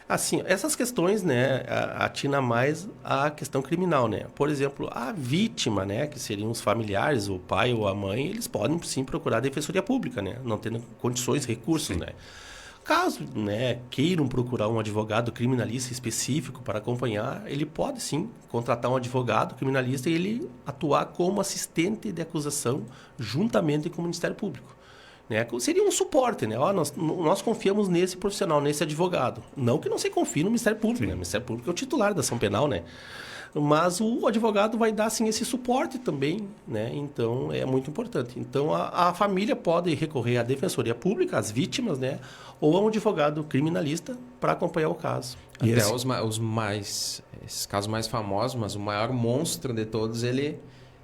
Assim, essas questões, né, atina mais a questão criminal, né? Por exemplo, a vítima, né, que seriam os familiares, o pai ou a mãe, eles podem sim procurar a defensoria pública, né? Não tendo condições, recursos, né? Caso, né, queiram procurar um advogado criminalista específico para acompanhar, ele pode sim contratar um advogado criminalista e ele atuar como assistente de acusação juntamente com o Ministério Público. Né? Seria um suporte, né? Nós confiamos nesse profissional, nesse advogado. Não que não se confie no Ministério Público, né? O Ministério Público é o titular da ação penal, né? Mas o advogado vai dar, sim, esse suporte também, né? Então, é muito importante. Então, a família pode recorrer à Defensoria Pública, às vítimas, né? Ou a um advogado criminalista para acompanhar o caso. Até esses casos mais famosos, mas o maior monstro de todos, ele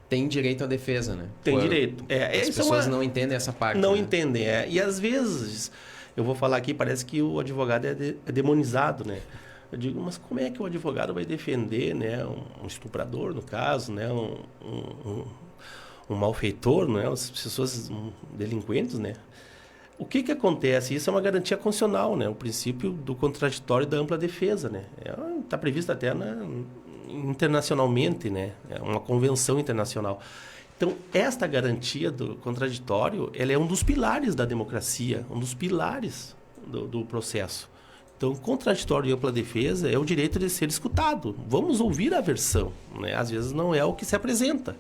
tem direito à defesa, né? Tem direito. As pessoas não entendem essa parte. Não né? entendem, E às vezes, eu vou falar aqui, parece que o advogado é demonizado, né? Eu digo, mas como é que o advogado vai defender, né? Um estuprador, no caso, né? Um malfeitor, né? As pessoas delinquentes, né? O que acontece? Isso é uma garantia constitucional, né? O princípio do contraditório e da ampla defesa, né? Está previsto até internacionalmente, né? É uma convenção internacional. Então, esta garantia do contraditório, ela é um dos pilares da democracia, um dos pilares do processo. Então, contraditório e ampla defesa é o direito de ser escutado. Vamos ouvir a versão, né? Às vezes não é o que se apresenta.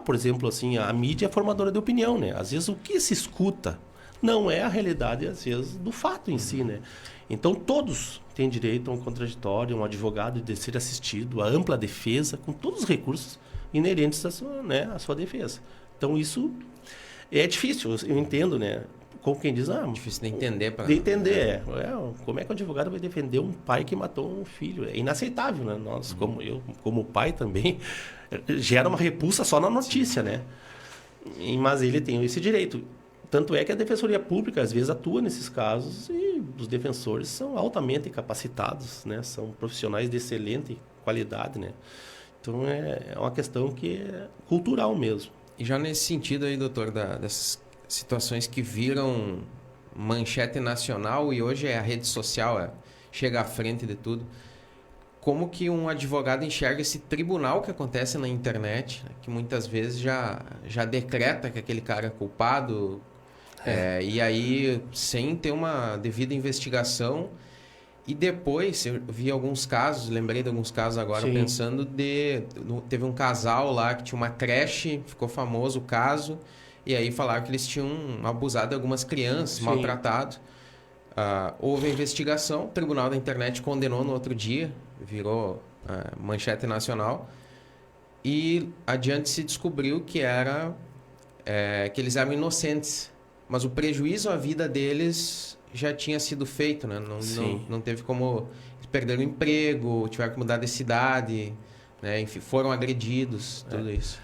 Por exemplo, assim, a mídia é formadora de opinião, né? Às vezes o que se escuta não é a realidade, às vezes, do fato em si, né? Então, todos têm direito a um contraditório, um advogado de ser assistido, a ampla defesa, com todos os recursos inerentes à sua defesa. Então, isso é difícil, eu entendo, né? Como quem diz, difícil de entender. De entender, como é que o advogado vai defender um pai que matou um filho? É inaceitável, né? Nós, como pai também, gera uma repulsa só na notícia, né? Mas ele tem esse direito. Tanto é que a Defensoria Pública, às vezes, atua nesses casos e os defensores são altamente capacitados, né? São profissionais de excelente qualidade, né? Então, é uma questão que é cultural mesmo. E já nesse sentido aí, doutor, dessas situações que viram manchete nacional e hoje é a rede social, chega à frente de tudo. Como que um advogado enxerga esse tribunal que acontece na internet, né, que muitas vezes já decreta que aquele cara é culpado, E aí, sem ter uma devida investigação... E depois, eu vi alguns casos, lembrei de alguns casos agora, Sim. pensando teve um casal lá que tinha uma creche, ficou famoso o caso, e aí falaram que eles tinham abusado de algumas crianças, Sim. maltratado. Houve a investigação, o Tribunal da Internet condenou no outro dia, virou manchete nacional, e adiante se descobriu que que eles eram inocentes, mas o prejuízo à vida deles já tinha sido feito, né? Não teve como... Eles perderam o emprego, tiveram que mudar de cidade, né? Enfim, foram agredidos, tudo isso.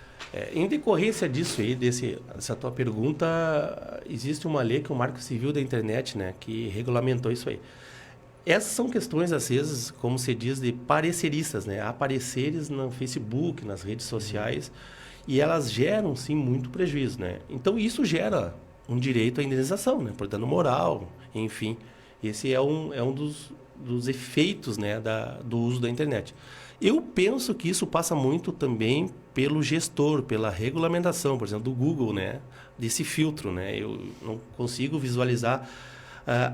Em decorrência disso aí, dessa tua pergunta, existe uma lei que é o Marco Civil da Internet, né? Que regulamentou isso aí. Essas são questões, às vezes, como se diz, de pareceristas, né? Há pareceres no Facebook, nas redes sociais, e elas geram, sim, muito prejuízo, né? Então, isso gera um direito à indenização, né? Por dano moral, enfim. Esse é um dos efeitos, né, do uso da internet. Eu penso que isso passa muito também pelo gestor, pela regulamentação, por exemplo, do Google, né? Desse filtro, né? Eu não consigo visualizar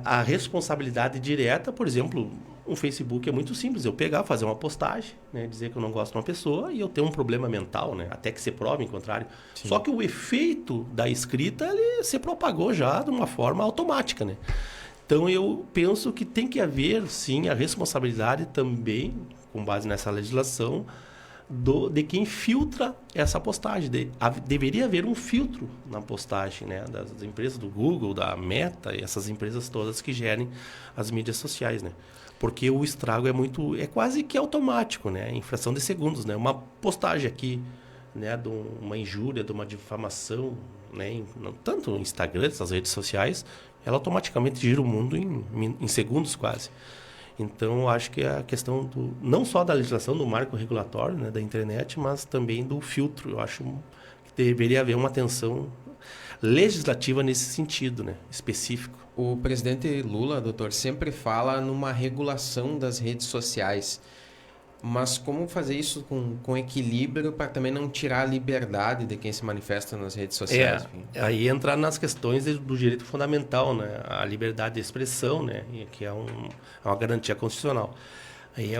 a responsabilidade direta, por exemplo, um Facebook é muito simples, eu pegar, fazer uma postagem, né, dizer que eu não gosto de uma pessoa e eu tenho um problema mental, né, até que se prove em contrário. Sim. Só que o efeito da escrita ele se propagou já de uma forma automática, né? Então eu penso que tem que haver, sim, a responsabilidade também, com base nessa legislação, de quem filtra essa postagem. Deveria haver um filtro na postagem, né, das empresas do Google, da Meta e essas empresas todas que gerem as mídias sociais, né? Porque o estrago é quase que automático, né? Em fração de segundos, né? Uma postagem aqui, né, de uma injúria, de uma difamação, né, tanto no Instagram, essas redes sociais, ela automaticamente gira o mundo em segundos quase. Então, acho que a questão não só da legislação, do marco regulatório, né, da internet, mas também do filtro. Eu acho que deveria haver uma atenção legislativa nesse sentido, né, específico. O presidente Lula, doutor, sempre fala numa regulação das redes sociais. Mas como fazer isso com equilíbrio para também não tirar a liberdade de quem se manifesta nas redes sociais? Aí entra nas questões do direito fundamental, né? A liberdade de expressão, né? Que é uma garantia constitucional. Aí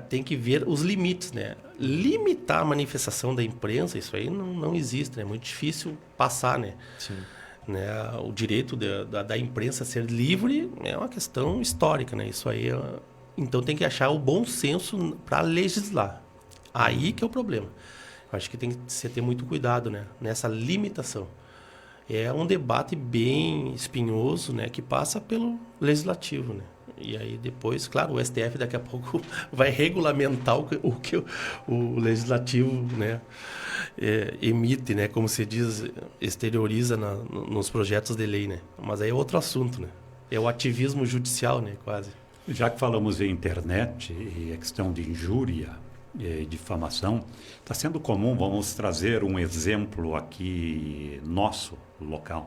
tem que ver os limites, né? Limitar a manifestação da imprensa, isso aí não existe, né? É muito difícil passar, né? Sim. Né? O direito da imprensa ser livre é uma questão histórica, né? Isso aí então tem que achar o bom senso para legislar. Aí que é o problema. Eu acho que tem que se ter muito cuidado, né, nessa limitação. É um debate bem espinhoso, né, que passa pelo legislativo, né? E aí depois, claro, o STF daqui a pouco vai regulamentar o que o legislativo, né, emite, né, como se diz, exterioriza nos projetos de lei, né? Mas aí é outro assunto, né? É o ativismo judicial, né, quase. Já que falamos em internet e a questão de injúria e difamação, está sendo comum, vamos trazer um exemplo aqui nosso, local.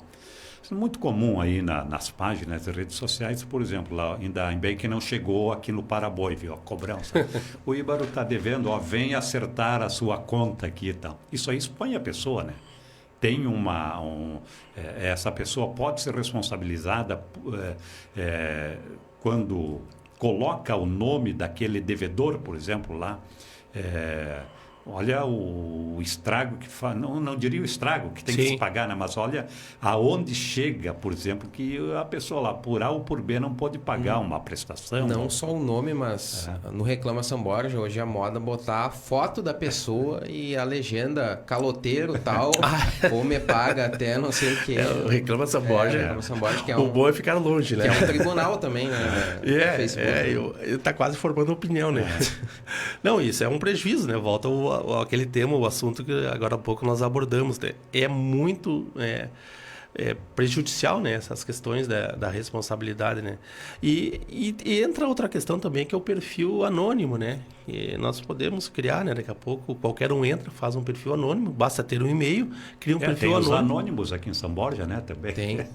Isso é muito comum aí nas páginas das redes sociais, por exemplo, lá, ainda bem que não chegou aqui no Paraboi, viu, a cobrança. O Íbaro está devendo, vem acertar a sua conta aqui e tal. Isso aí expõe a pessoa, né? Tem essa pessoa pode ser responsabilizada quando coloca o nome daquele devedor, por exemplo, lá, olha o estrago que faz, não diria o estrago que tem que se pagar, né? Mas olha aonde chega, por exemplo, que a pessoa lá, por A ou por B, não pode pagar uma prestação. Não só o nome, mas no Reclama São Borja, hoje é a moda botar a foto da pessoa e a legenda caloteiro tal, ou me paga até não sei o que. O Reclama São Borja. Reclama São Borja, que é o bom é ficar longe, né? Que é um tribunal também, né? Ele tá quase formando opinião, né? Não, isso é um prejuízo, né? Volta aquele tema, o assunto que agora há pouco nós abordamos, né? É muito prejudicial, né? Essas questões da responsabilidade, né? E entra outra questão também, que é o perfil anônimo, né? E nós podemos criar, né? Daqui a pouco qualquer um entra, faz um perfil anônimo, basta ter um e-mail, cria um perfil tem anônimo. Tem os anônimos aqui em São Borja, né? Também.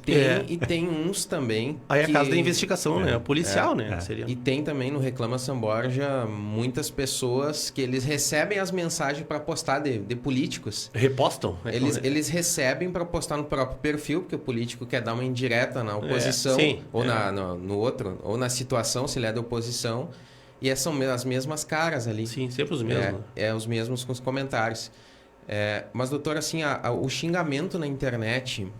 E tem uns também. Aí a casa da investigação, né? Policial, né? Seria. E tem também no Reclama São Borja muitas pessoas que eles recebem as mensagens para postar de políticos. Repostam? Eles recebem para postar no próprio perfil, porque o político quer dar uma indireta na oposição, ou no outro, ou na situação, se ele é da oposição. E são as mesmas caras ali. Sim, sempre os mesmos. Os mesmos com os comentários. Mas, doutor, assim, o xingamento na internet,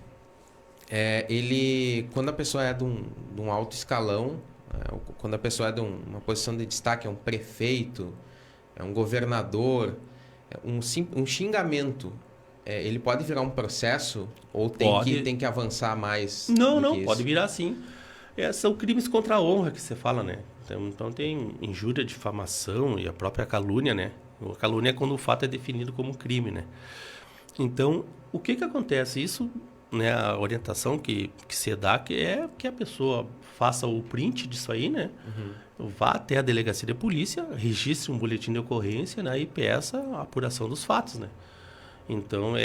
quando a pessoa é de um alto escalão, quando a pessoa é de uma posição de destaque, é um prefeito, é um governador, um xingamento, ele pode virar um processo ou tem que avançar mais? Não, pode virar sim. São crimes contra a honra que você fala, né? Então tem injúria, difamação e a própria calúnia, né? A calúnia é quando o fato é definido como crime, né? Então, o que acontece? Isso, né, a orientação que se dá é que a pessoa faça o print disso aí, né? Vá até a delegacia de polícia, registre um boletim de ocorrência, né, e peça a apuração dos fatos, né? Então,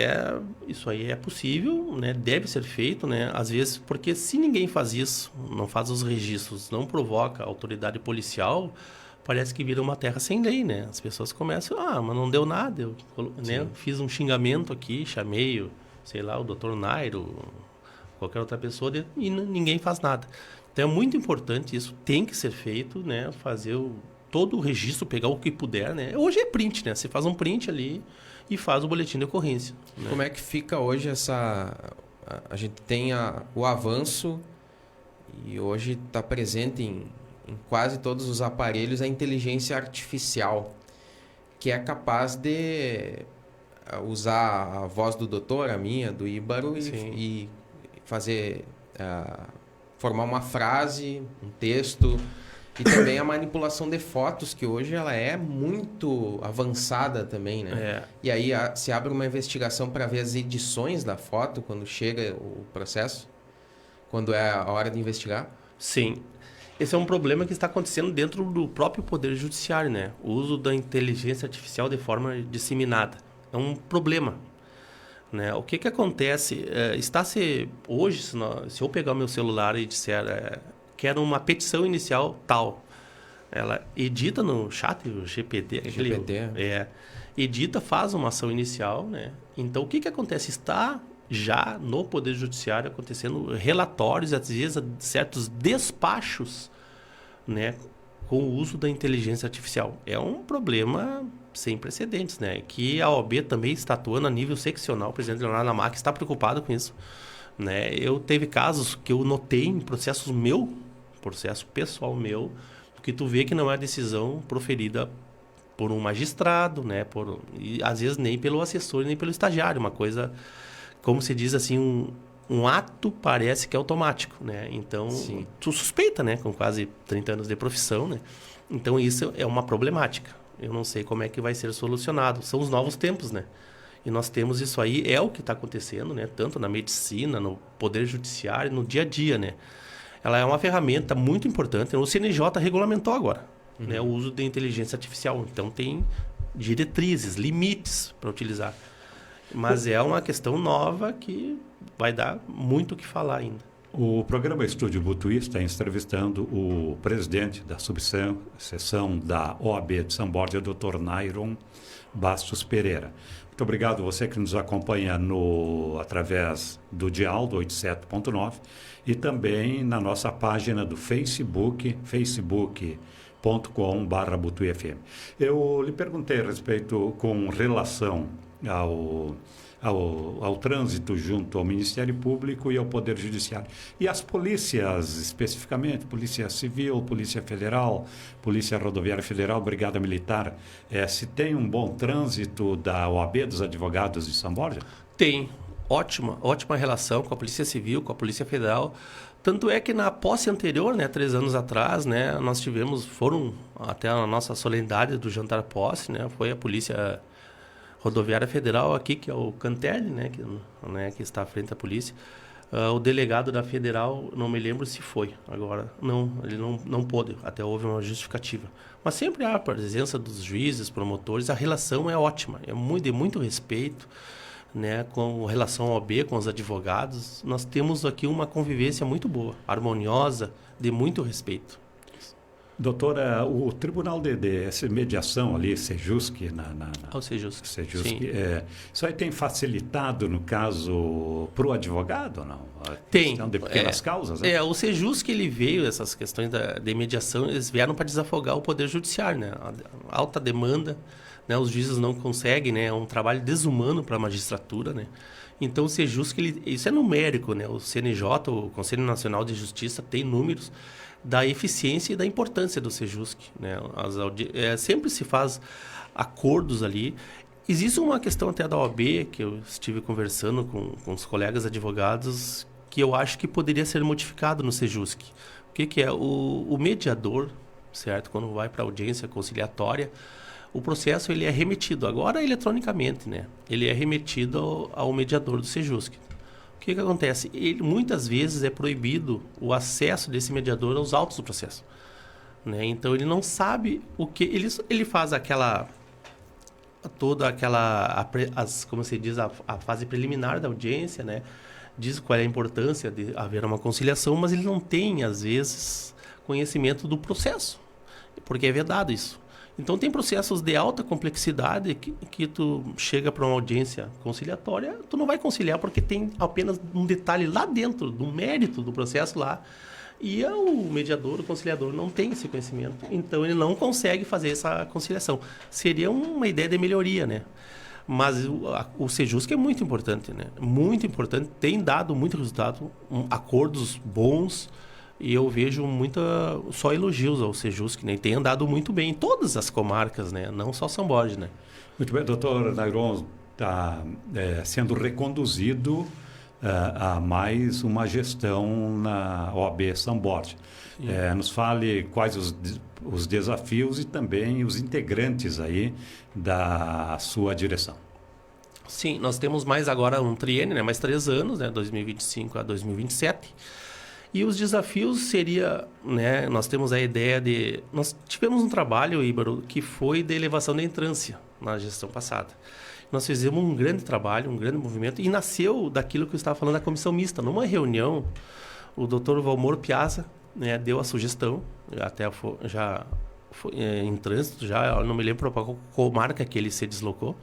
isso aí é possível, né? Deve ser feito, né? Às vezes, porque se ninguém faz isso, não faz os registros, não provoca a autoridade policial, parece que vira uma terra sem lei, né? As pessoas começam, mas não deu nada, eu né? Fiz um xingamento aqui, chamei, sei lá, o Dr. Nairo, qualquer outra pessoa, e ninguém faz nada. Então, é muito importante isso, tem que ser feito, né? Fazer todo o registro, pegar o que puder, né? Hoje é print, né? Você faz um print ali e faz o boletim de ocorrência. Né? Como é que fica hoje a gente tem o avanço e hoje está presente em quase todos os aparelhos a inteligência artificial, que é capaz de usar a voz do doutor, a minha, do Íbaro, e fazer, formar uma frase, um texto. E também a manipulação de fotos, que hoje ela é muito avançada também, né? E aí se abre uma investigação para ver as edições da foto quando chega o processo? Quando é a hora de investigar? Sim. Esse é um problema que está acontecendo dentro do próprio Poder Judiciário, né? O uso da inteligência artificial de forma disseminada. É um problema. Né? O que acontece? Hoje, se eu pegar o meu celular e disser... quero uma petição inicial tal. Ela edita no chat, o GPT. Edita, faz uma ação inicial, né? Então, o que acontece? Está já no Poder Judiciário acontecendo relatórios, às vezes certos despachos, né, com o uso da inteligência artificial. É um problema sem precedentes, né? Que a OAB também está atuando a nível seccional. O presidente Leonardo Lamac está preocupado com isso. Né? Teve casos que eu notei em processo pessoal meu, que tu vê que não é decisão proferida por um magistrado, né? E às vezes nem pelo assessor, nem pelo estagiário. Uma coisa, como se diz assim, um ato parece que é automático, né? Então, tu suspeita, né? Com quase 30 anos de profissão, né? Então, isso é uma problemática. Eu não sei como é que vai ser solucionado. São os novos tempos, né? E nós temos isso aí, é o que está acontecendo, né? Tanto na medicina, no poder judiciário, no dia a dia, né? Ela é uma ferramenta muito importante. O CNJ regulamentou agora, né? O uso da inteligência artificial. Então, tem diretrizes, limites para utilizar. Mas é uma questão nova que vai dar muito o que falar ainda. O programa Estúdio Butuí está entrevistando o presidente da subseção da OAB de São Borja, Dr. Nairon Bastos Pereira. Muito obrigado você que nos acompanha através do dial do 87.9 e também na nossa página do Facebook, facebook.com/ButuíFM. Eu lhe perguntei a respeito com relação ao trânsito junto ao Ministério Público e ao Poder Judiciário. E as polícias, especificamente, Polícia Civil, Polícia Federal, Polícia Rodoviária Federal, Brigada Militar, se tem um bom trânsito da OAB, dos advogados de São Borja? Tem. Ótima relação com a Polícia Civil, com a Polícia Federal. Tanto é que na posse anterior, né, 3 anos atrás, né, nós foram até a nossa solenidade do jantar posse, né, foi a Polícia Rodoviária Federal aqui, que é o Cantelli, né, que está à frente da polícia, O delegado da Federal, não me lembro se foi agora. Não, ele não pôde, até houve uma justificativa. Mas sempre há a presença dos juízes, promotores, a relação é ótima, de muito respeito, né, com relação ao OAB, com os advogados. Nós temos aqui uma convivência muito boa, harmoniosa, de muito respeito. Doutora, o Tribunal de Mediação ali, Sejusc, O Sejusc. Isso aí tem facilitado, no caso, para o advogado ou não? Tem. De pequenas causas? Né? O Sejusc, ele veio, essas questões de mediação, eles vieram para desafogar o Poder Judiciário, né? A alta demanda, né? Os juízes não conseguem, né? É um trabalho desumano para a magistratura, né? Então, o Sejusc, isso é numérico, né? O CNJ, o Conselho Nacional de Justiça, tem números da eficiência e da importância do Sejusc, né? Sempre se faz acordos ali. Existe uma questão até da OAB, que eu estive conversando com os colegas advogados, que eu acho que poderia ser modificado no Sejusc. O que é? O mediador, certo? Quando vai para a audiência conciliatória, o processo ele é remetido, agora eletronicamente, né? Ele é remetido ao mediador do Sejusc. O que acontece? Muitas vezes é proibido o acesso desse mediador aos autos do processo, né? Então ele não sabe o que ele faz como se diz, a fase preliminar da audiência, né? Diz qual é a importância de haver uma conciliação, mas ele não tem às vezes conhecimento do processo, porque é vedado isso. Então, tem processos de alta complexidade que tu chega para uma audiência conciliatória, tu não vai conciliar porque tem apenas um detalhe lá dentro, do mérito do processo lá, e o mediador, o conciliador, não tem esse conhecimento. Então, ele não consegue fazer essa conciliação. Seria uma ideia de melhoria, né? Mas o Sejusc é muito importante, né? Muito importante, tem dado muito resultado, acordos bons. E eu vejo só elogios ao Sejusc, né? E tem andado muito bem em todas as comarcas, né? Não só São Borja, né? Muito bem, doutor Nairon, está sendo reconduzido a mais uma gestão na OAB São Borja. Nos fale quais os desafios e também os integrantes aí da sua direção. Sim, nós temos mais agora um triênio, né? Mais 3 anos, né? 2025 a 2027. E os desafios seria, né, nós temos a ideia nós tivemos um trabalho, Íbaro, que foi de elevação da entrância na gestão passada. Nós fizemos um grande trabalho, um grande movimento, e nasceu daquilo que eu estava falando da comissão mista. Numa reunião, o doutor Valmor Piazza, né, deu a sugestão, até já foi em trânsito, eu não me lembro para qual comarca que ele se deslocou.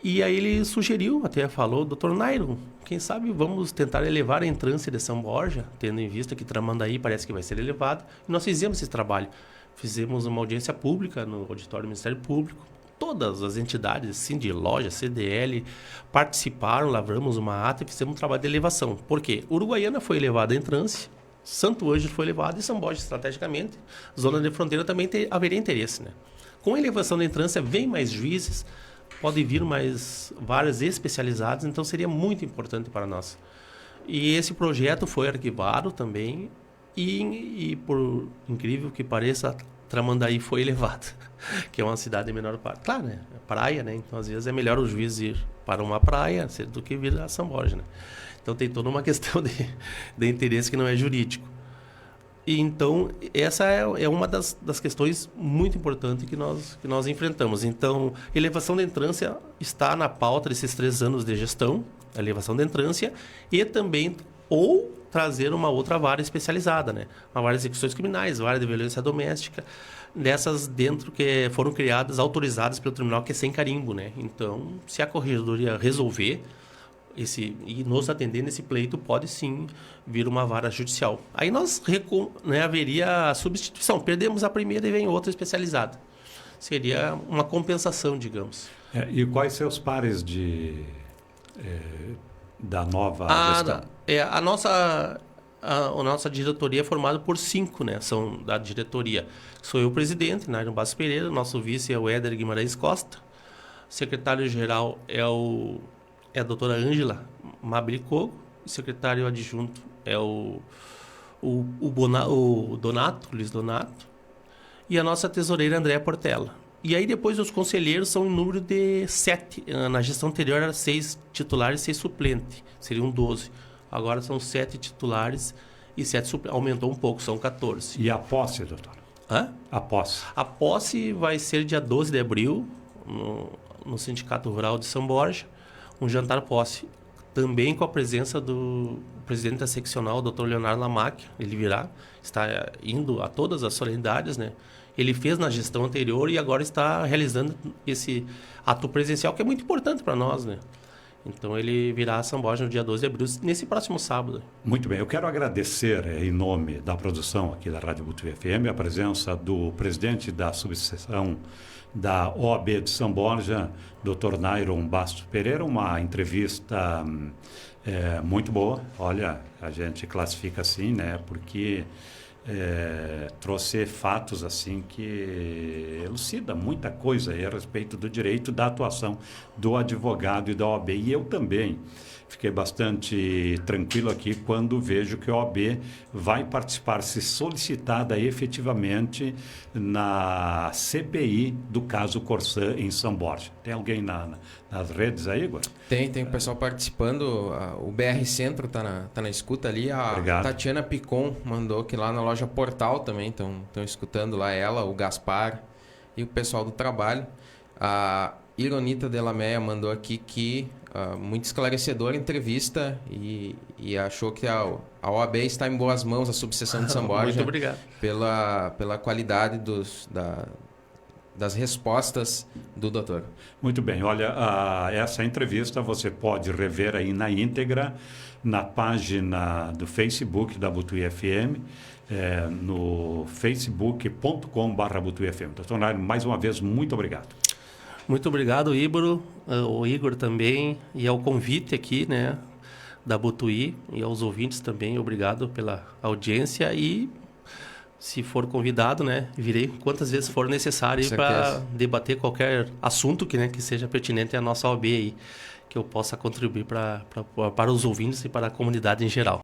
E aí ele sugeriu, até falou, doutor Nairon, quem sabe vamos tentar elevar a entrância de São Borja, tendo em vista que Tramandaí parece que vai ser elevado. E nós fizemos esse trabalho. Fizemos uma audiência pública no auditório do Ministério Público. Todas as entidades, Sindiloja, CDL, participaram, lavramos uma ata e fizemos um trabalho de elevação. Por quê? Uruguaiana foi elevada a entrância, Santo Ângelo foi elevado e São Borja, estrategicamente, zona de fronteira também haveria interesse, né? Com a elevação da entrância, vem mais juízes, pode vir mais várias especializadas, então seria muito importante para nós. E esse projeto foi arquivado também e por incrível que pareça, Tramandaí foi elevado, que é uma cidade de menor parte. Claro, né? Praia, né? Então, às vezes, é melhor o juiz ir para uma praia do que vir a São Borja, né? Então, tem toda uma questão de interesse que não é jurídico. E, então, essa é uma das questões muito importantes que nós enfrentamos. Então, elevação da entrância está na pauta desses 3 anos de gestão, a elevação da entrância, e também, ou trazer uma outra vara especializada, né? Uma vara de execuções criminais, vara de violência doméstica, dessas dentro que foram criadas, autorizadas pelo tribunal, que é sem carimbo, né? Então, se a corregedoria resolver e nos atender nesse pleito, pode sim vir uma vara judicial. Aí haveria a substituição. Perdemos a primeira e vem outra especializada. Seria uma compensação, digamos. E quais seus pares da nova gestão? A nossa diretoria é formada por 5, né? São da diretoria. Sou eu o presidente, Nairon Bastos Pereira. Nosso vice é o Éder Guimarães Costa. Secretário-geral é a doutora Ângela Mabricogo. O secretário adjunto é o Donato, Luiz Donato. E a nossa tesoureira, Andréa Portela. E aí depois os conselheiros são em número de 7. Na gestão anterior era 6 titulares e 6 suplentes. Seriam 12. Agora são 7 titulares e 7 aumentou um pouco, são 14. E a posse, doutor? Hã? A posse. A posse vai ser dia 12 de abril, no Sindicato Rural de São Borja, um jantar posse. Também com a presença do presidente da seccional, o Dr. Leonardo Lamac. Ele virá, está indo a todas as solenidades, né? Ele fez na gestão anterior e agora está realizando esse ato presencial, que é muito importante para nós, né? Então, ele virá a São Borja no dia 12 de abril, nesse próximo sábado. Muito bem. Eu quero agradecer, em nome da produção aqui da Rádio Butuí FM, a presença do presidente da subseção da OAB de São Borja, Dr. Nairon Bastos Pereira, uma entrevista muito boa. Olha, a gente classifica assim, né? Porque trouxe fatos assim que elucida muita coisa aí a respeito do direito da atuação do advogado e da OAB. E eu também fiquei bastante tranquilo aqui quando vejo que a OAB vai participar, se solicitada efetivamente na CPI do caso Corsã em São Borja. Tem alguém nas redes aí, Igor? Tem o pessoal participando. O BR Centro tá na escuta ali. Obrigado. Tatiana Picon mandou que lá na loja Portal também estão escutando lá ela, o Gaspar e o pessoal do trabalho. A Ironita Delameia mandou aqui que muito esclarecedora a entrevista e achou que a OAB está em boas mãos, a subseção de São Borja. Muito obrigado. Pela qualidade das respostas do doutor. Muito bem. Olha, essa entrevista você pode rever aí na íntegra na página do Facebook da Butuí FM, no facebook.com/ButuíFM. Doutor Nairo, mais uma vez, muito obrigado. Muito obrigado, Íbaro, o Igor também, e ao convite aqui, né, da Butuí, e aos ouvintes também, obrigado pela audiência e, se for convidado, né, virei quantas vezes for necessário para debater qualquer assunto que seja pertinente à nossa OAB aí, que eu possa contribuir para os ouvintes e para a comunidade em geral.